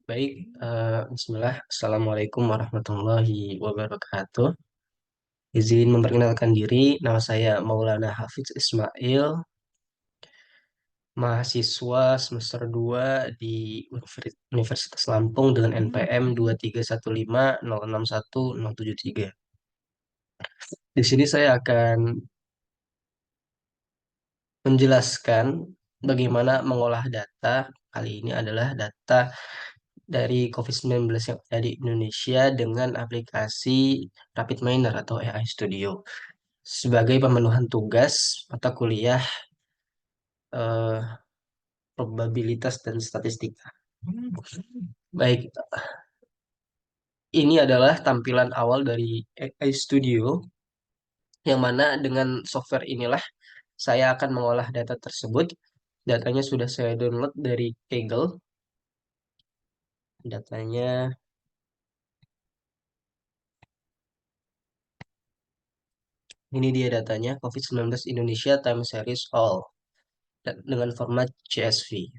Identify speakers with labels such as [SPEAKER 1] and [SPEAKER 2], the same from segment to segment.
[SPEAKER 1] Baik, Bismillah. Assalamualaikum warahmatullahi wabarakatuh. Izin memperkenalkan diri, nama saya Maulana Hafiz Ismail, mahasiswa semester 2 di Universitas Lampung dengan NPM 231506173. Di sini saya akan menjelaskan bagaimana mengolah data. Kali ini adalah data dari COVID-19 yang ada di Indonesia dengan aplikasi RapidMiner atau AI Studio sebagai pemenuhan tugas mata kuliah eh, probabilitas dan statistika. Baik, ini adalah tampilan awal dari AI Studio yang mana dengan software inilah saya akan mengolah data tersebut. Datanya sudah saya download dari Kaggle. Datanya ini dia datanya COVID-19 Indonesia Time Series All dengan format CSV.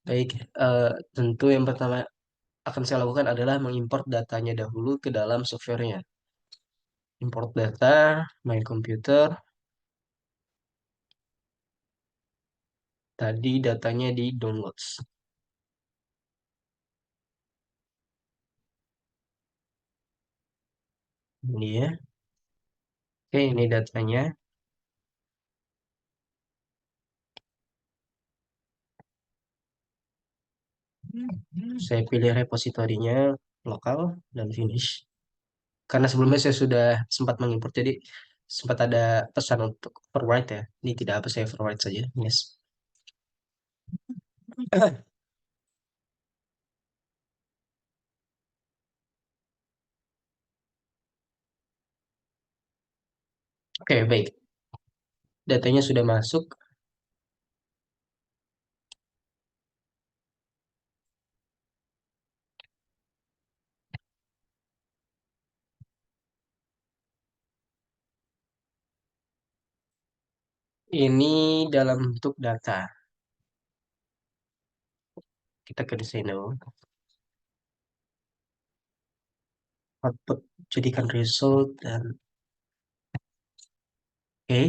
[SPEAKER 1] Baik, tentu yang pertama akan saya lakukan adalah mengimport datanya dahulu ke dalam softwarenya. Import data, my computer. Tadi datanya di downloads. Ini ya. Oke, ini datanya. Saya pilih repositorinya lokal dan finish. Karena sebelumnya saya sudah sempat mengimport, jadi sempat ada pesan untuk forward ya. Ini tidak apa, saya forward saja. Yes. Oke, baik. Datanya sudah masuk. Ini dalam bentuk data. Kita ke desain dulu. Output jadikan result dan oke.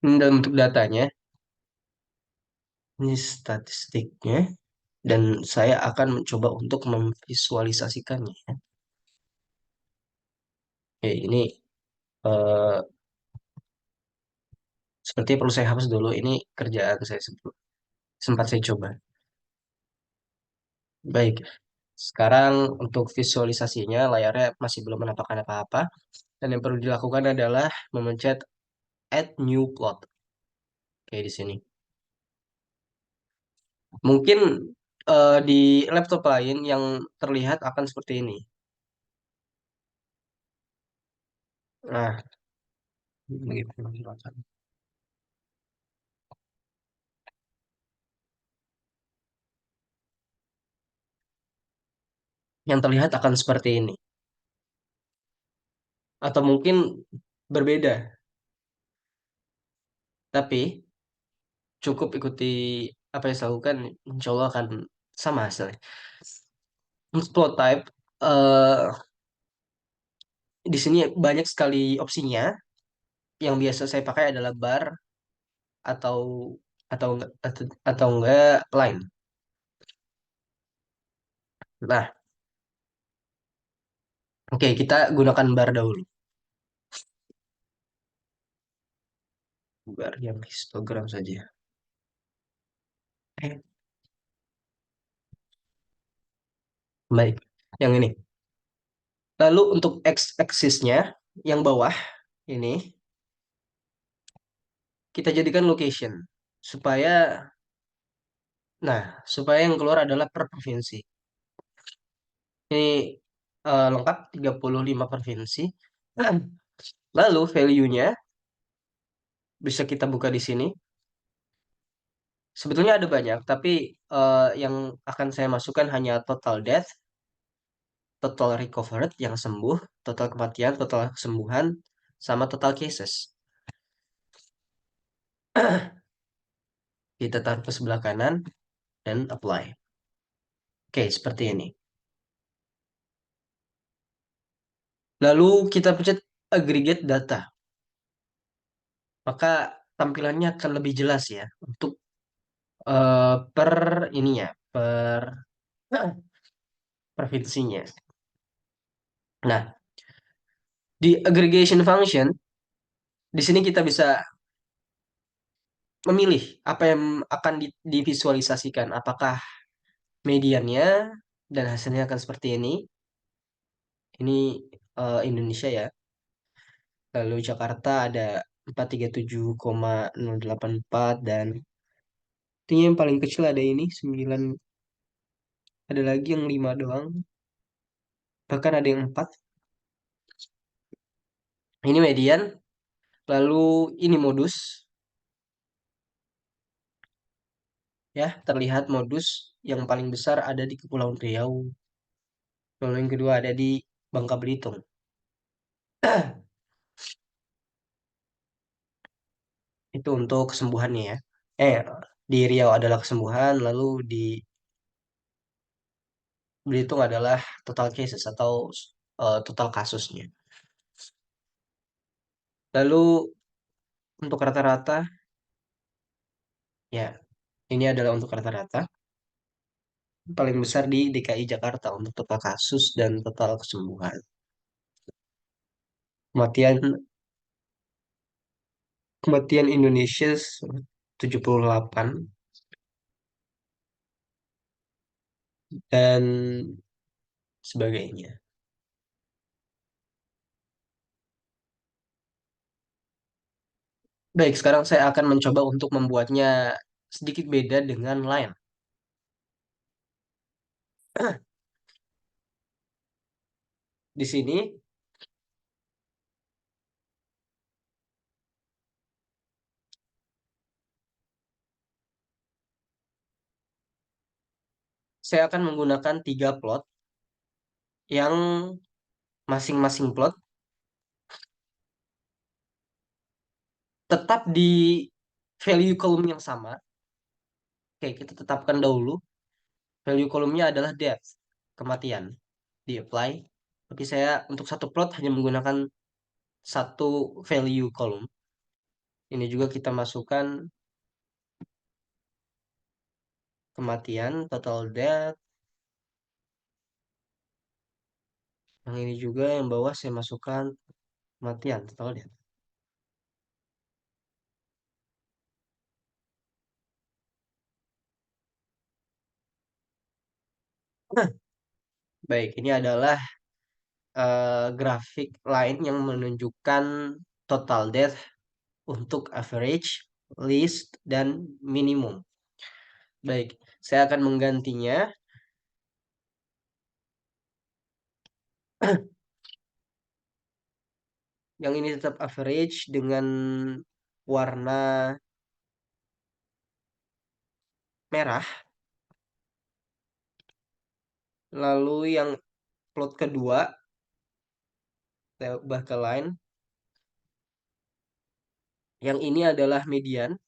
[SPEAKER 1] Ini dalam bentuk datanya. Ini statistiknya. Dan saya akan mencoba untuk memvisualisasikannya. Oke, ini eh, sepertinya perlu saya hapus dulu. Ini kerjaan saya sebelum sempat saya coba. Baik, sekarang untuk visualisasinya layarnya masih belum menampakkan apa-apa. Dan yang perlu dilakukan adalah memencet Add New Plot. Kayak di sini. Mungkin di laptop lain yang terlihat akan seperti ini. Nah, begitu. Yang terlihat akan seperti ini. Atau mungkin berbeda. Tapi cukup ikuti apa yang saya lakukan, insya Allah akan sama hasilnya. Untuk plot type, di sini banyak sekali opsinya. Yang biasa saya pakai adalah bar atau atau enggak line. Nah, oke, kita gunakan bar dahulu. Bar yang histogram saja. Eh, Baik, yang ini. Lalu untuk x-axisnya yang bawah ini kita jadikan location supaya supaya yang keluar adalah per provinsi. Ini lengkap 35 provinsi. Lalu value-nya bisa kita buka di sini. Sebetulnya ada banyak, tapi yang akan saya masukkan hanya total death, total recovered yang sembuh, total kematian, total kesembuhan, sama total cases. Kita taruh ke sebelah kanan dan apply. Oke, seperti ini. Lalu kita pencet aggregate data. Maka tampilannya akan lebih jelas ya untuk per ininya, per provinsinya. Nah, di aggregation function, di sini kita bisa memilih apa yang akan divisualisasikan. Apakah mediannya dan hasilnya akan seperti ini. Ini Indonesia ya. Lalu Jakarta ada 437,084 dan ini yang paling kecil ada ini 9, ada lagi yang 5 doang, bahkan ada yang 4. Ini median, lalu ini modus ya, terlihat modus yang paling besar ada di Kepulauan Riau, lalu yang kedua ada di Bangka Belitung. Itu untuk kesembuhannya ya. Eh, di Riau adalah kesembuhan, lalu di Belitung adalah total cases atau total kasusnya. Lalu untuk rata-rata, ya ini adalah untuk rata-rata. Paling besar di DKI Jakarta untuk total kasus dan total kesembuhan. Kematian kematian Indonesia 78 dan sebagainya. Baik, sekarang saya akan mencoba untuk membuatnya sedikit beda dengan Line. Di sini saya akan menggunakan 3 plot yang masing-masing plot tetap di value column yang sama. Oke, kita tetapkan dahulu. Value kolomnya adalah death, kematian. Di apply. Tapi saya untuk satu plot hanya menggunakan satu value column. Ini juga kita masukkan kematian, total death. Yang ini juga yang bawah saya masukkan kematian, total death. Nah, baik, ini adalah grafik lain yang menunjukkan total death untuk average, least, dan minimum. Baik, saya akan menggantinya. Yang ini tetap average dengan warna merah. Lalu yang plot kedua, saya ubah ke line. Yang ini adalah median.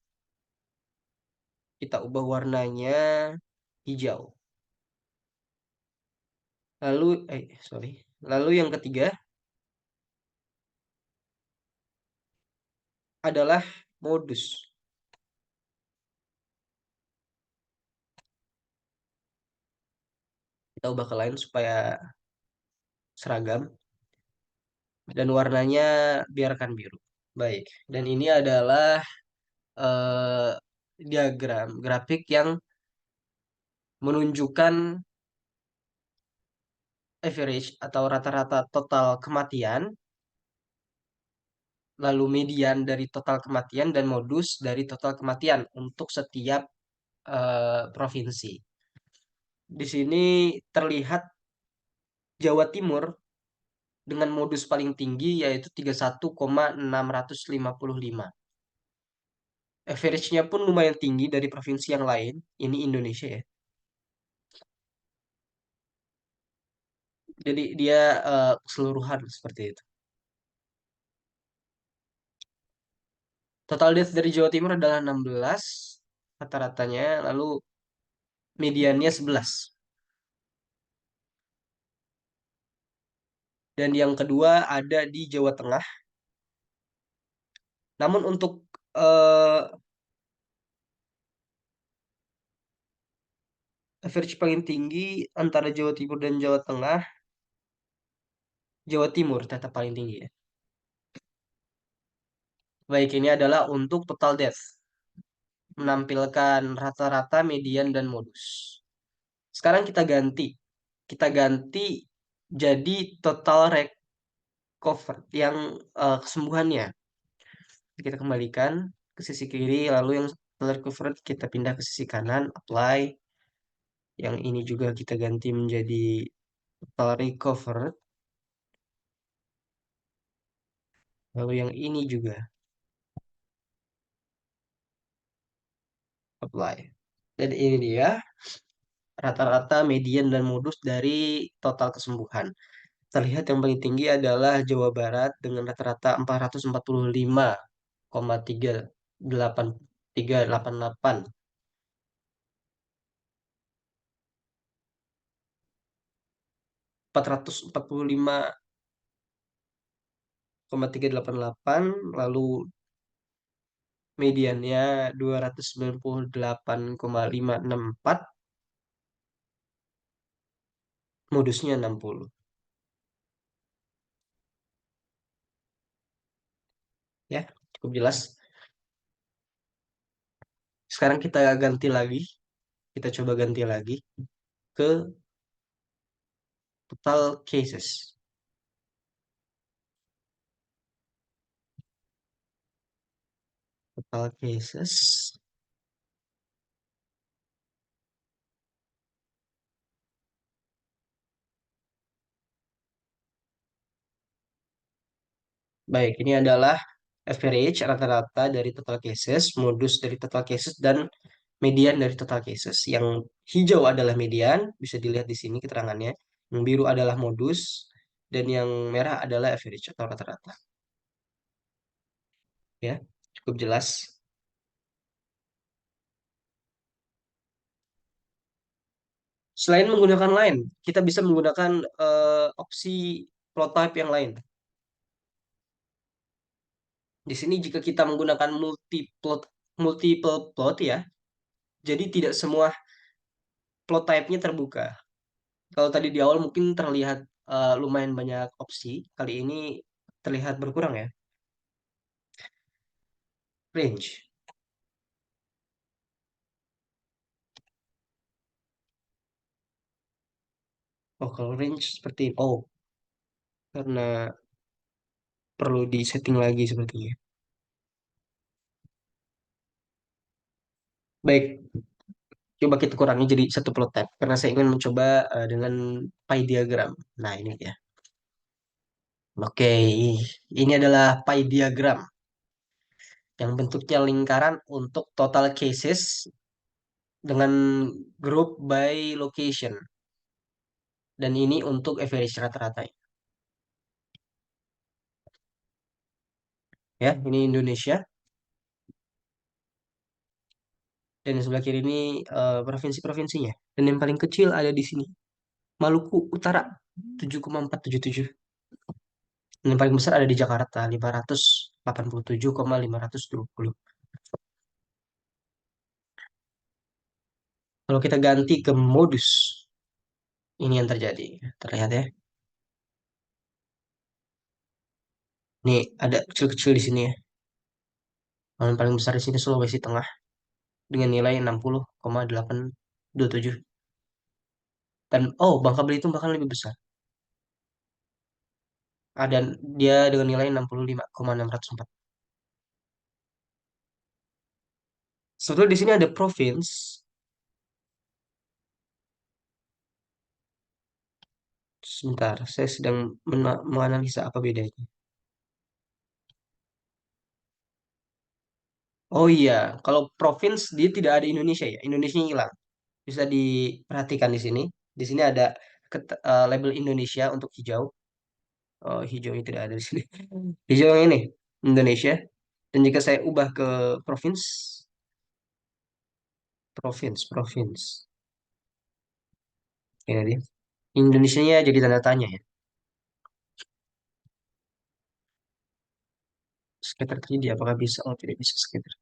[SPEAKER 1] Kita ubah warnanya hijau. Lalu, sorry. Lalu yang ketiga adalah modus. Kita ubah ke line supaya seragam. Dan warnanya biarkan biru. Baik. Dan ini adalah eh, diagram, grafik yang menunjukkan average atau rata-rata total kematian, lalu median dari total kematian dan modus dari total kematian untuk setiap provinsi. Di sini terlihat Jawa Timur dengan modus paling tinggi yaitu 31,655. Average-nya pun lumayan tinggi dari provinsi yang lain. Ini Indonesia ya. Jadi dia keseluruhan seperti itu. Total death dari Jawa Timur adalah 16. rata-ratanya, lalu mediannya 11. Dan yang kedua ada di Jawa Tengah. Namun untuk eh, average paling tinggi antara Jawa Timur dan Jawa Tengah, Jawa Timur tetap paling tinggi ya. Baik, ini adalah untuk total death, menampilkan rata-rata, median, dan modus. Sekarang kita ganti jadi total recover yang kesembuhannya. Kita kembalikan ke sisi kiri, lalu yang total recovered kita pindah ke sisi kanan, apply. Yang ini juga kita ganti menjadi total recovered, lalu yang ini juga apply. Dan ini dia rata-rata, median, dan modus dari total kesembuhan. Terlihat yang paling tinggi adalah Jawa Barat dengan rata-rata 445,388. 445,388, lalu mediannya 298,564, modusnya 60. Ya, cukup jelas. Sekarang kita ganti lagi, kita coba ganti lagi ke total cases. Total cases. Baik, ini adalah average rata-rata dari total cases, modus dari total cases, dan median dari total cases. Yang hijau adalah median, bisa dilihat di sini keterangannya. Yang biru adalah modus, dan yang merah adalah average atau rata-rata. Ya, cukup jelas. Selain menggunakan line, kita bisa menggunakan opsi plot type yang lain. Di sini jika kita menggunakan multiple plot ya, jadi tidak semua plot type-nya terbuka. Kalau tadi di awal mungkin terlihat lumayan banyak opsi, kali ini terlihat berkurang ya. Range. Oh, kalau range seperti ini. Oh, karena perlu di setting lagi sepertinya. Baik, coba kita kurangi jadi satu plot type karena saya ingin mencoba dengan pie diagram. Nah, ini ya. Oke, ini adalah pie diagram yang bentuknya lingkaran untuk total cases dengan group by location. Dan ini untuk average rata-rata. Ya, ini Indonesia. Dan yang sebelah kiri ini provinsi-provinsinya. Dan yang paling kecil ada di sini. Maluku Utara 7,477. Dan yang paling besar ada di Jakarta 587,520. Kalau kita ganti ke modus, ini yang terjadi. Terlihat ya. Nih ada kecil-kecil di sini ya. Yang paling besar di sini Sulawesi Tengah dengan nilai 60,827. Dan oh, Bangka Belitung bahkan lebih besar. Ada dia dengan nilai 65,604. Sebetulnya di sini ada province. Sebentar, saya sedang menganalisa apa bedanya. Oh iya, kalau province dia tidak ada Indonesia ya. Indonesia hilang. Bisa diperhatikan di sini. Di sini ada label Indonesia untuk hijau. Oh, hijaunya tidak ada di sini. Hijau yang ini, Indonesia. Dan jika saya ubah ke province, Province. Ya, dia. Indonesianya jadi tanda tanya ya. Skater 3D apakah bisa? Oh, tidak bisa skater.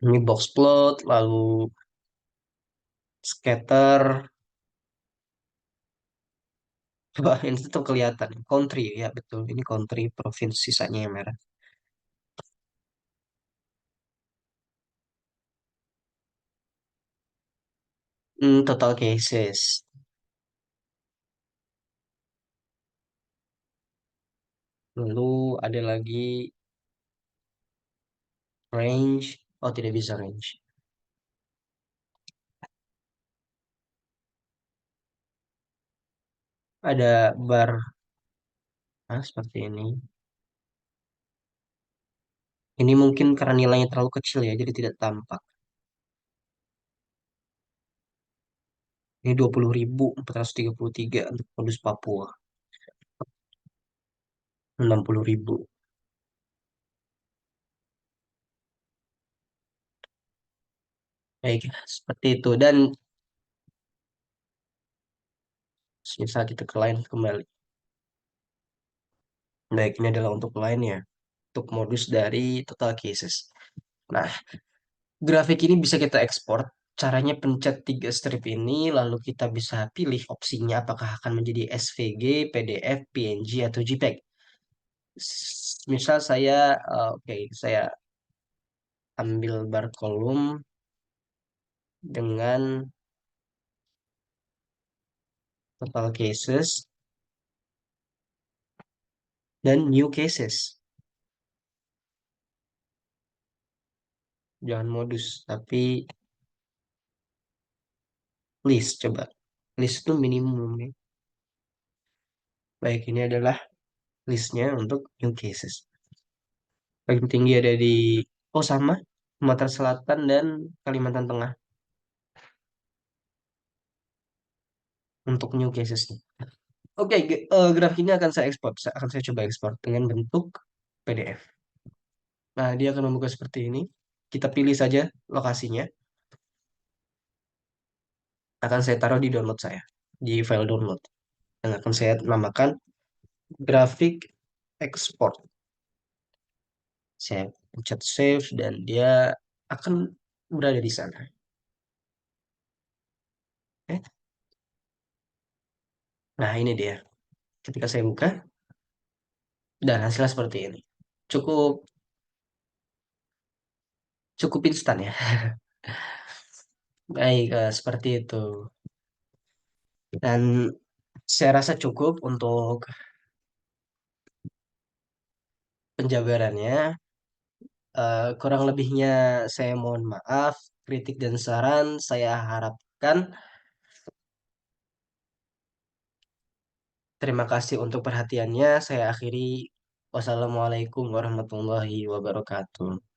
[SPEAKER 1] Ini box plot, lalu skater. Wah, ini tuh kelihatan. Country, ya betul. Ini country, provinsi sisanya yang merah. Total cases. Lalu ada lagi range. Oh, tidak bisa range. Ada bar. Ah, seperti ini. Ini mungkin karena nilainya terlalu kecil ya, jadi tidak tampak. Ini 20.433 untuk modus Papua. 60.000. Baik, seperti itu. Dan misal kita ke line kembali. Baik, ini adalah untuk line ya. Untuk modus dari total cases. Nah, grafik ini bisa kita ekspor. Caranya pencet tiga strip ini, lalu kita bisa pilih opsinya apakah akan menjadi SVG, PDF, PNG, atau JPEG. Misal saya, oke, saya ambil bar kolom dengan total cases dan new cases. Jangan modus, tapi list coba. List itu minimum ya. Baik, ini adalah listnya untuk new cases. Paling tinggi ada di, oh sama, Sumatera Selatan dan Kalimantan Tengah untuk new cases. Oke, grafik ini akan saya ekspor. Akan saya coba ekspor dengan bentuk PDF. Nah, dia akan membuka seperti ini. Kita pilih saja lokasinya. Akan saya taruh di download saya, di file download. Dan akan saya namakan grafik export. Saya pencet save dan dia akan berada di sana. Oke. Nah, ini dia. Ketika saya buka, dan hasilnya seperti ini. Cukup cukup instan ya. Baik, seperti itu. Dan saya rasa cukup untuk penjabarannya. Kurang lebihnya saya mohon maaf. Kritik dan saran saya harapkan. Terima kasih untuk perhatiannya. Saya akhiri. Wassalamualaikum warahmatullahi wabarakatuh.